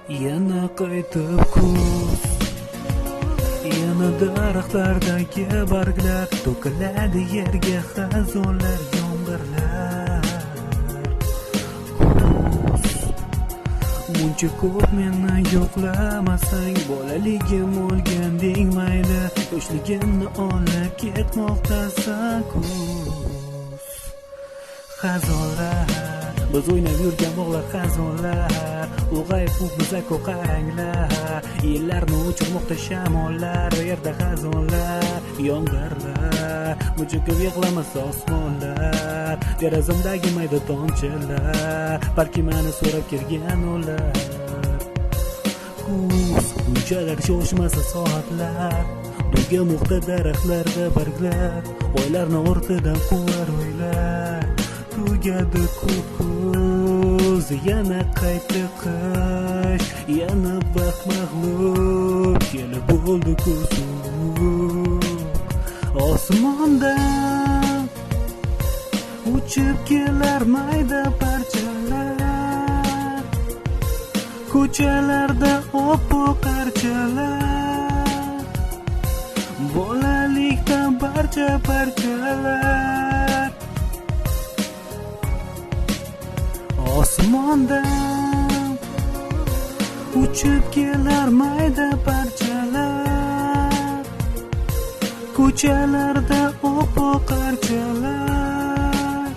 Yana qaytib kuz, yana daraxtlardagi barglar to'kiladi yerga, xazonlar, yomg'irlar. Kuz, muncha ko'p meni yo'qlamasang, bolaligim o'lganding mayli, yoshligimni olib ketmoqdasan. Kuz, xazonlar, biz o'ynab yurgan bog'lar xazonlar, ulg'ayib bizako qaranglar, yillarni o'chirmoqda shamollar, yerda xazonlar, yomg'irlar, muncha ko'p yig'lamasa osmonlar, derazamdagi mayda tomchilar, balki meni so'rab kelgan ular. Kuz, bunchalar shoshmasa soatlar, tugamoqda daraxtlarda barglar, oylarni o'rtadan quvar o'ylar. Tugadi kuz, yana qaytdi qish, yana baxt mag'lub kelib bo'ldi kuz. Osmondan uchib kelar mayda parchalar, ko'chalarda oppoq archalar, bolalikdan barcha parchalar. Osmondan uchib kelar mayda parchalar, ko'chalarda oppoq archalar,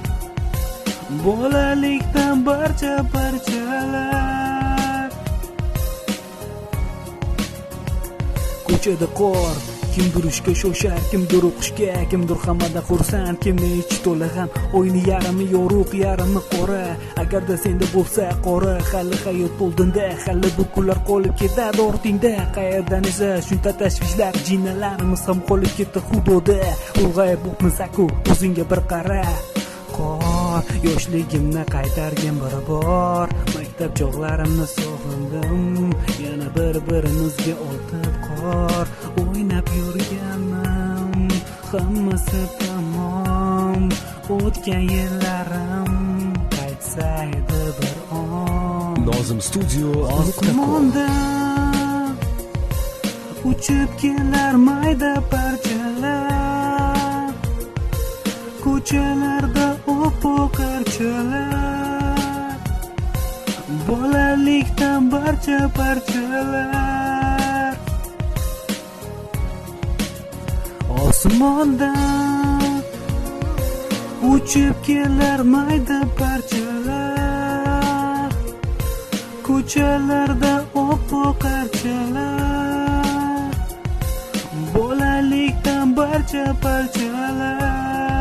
bolalikdan barcha parchalar. Ko'chada qor, kimdir urushga shoshar, kimdir o'qishga, kimdir hammadan xursand, kimni ichi to'la g'am, o'yni yarimi yorug', yarimi qora. Agarda senda bo'lsa qora, hali hayot oldinda, hali bu kunlar qolib ketadi ortingda. Qayerdan esa shunta tashvishlar, jinnalarimiz ham qolib ketdi xudoda. Ulg'ayib o'tmiz-ku, o'zingga bir qara. Qor, yoshligimni qaytargan bir bor, maktab chog'larimni sog'indim, yana bir-birimizga o'tib qor, o'ynab yurganim, hammasi tamom, o'tgan yillarim qaytsa edi bir on. Nozim studio. Osmondan uchib kelar mayda parchalar, ko'chalarda oppoq archalar, bolalikdan barcha parchalar. Osmondan uchib kelar mayda parchalar, ko'chalarda oppoq archalar, bolalikdan barcha parchalar.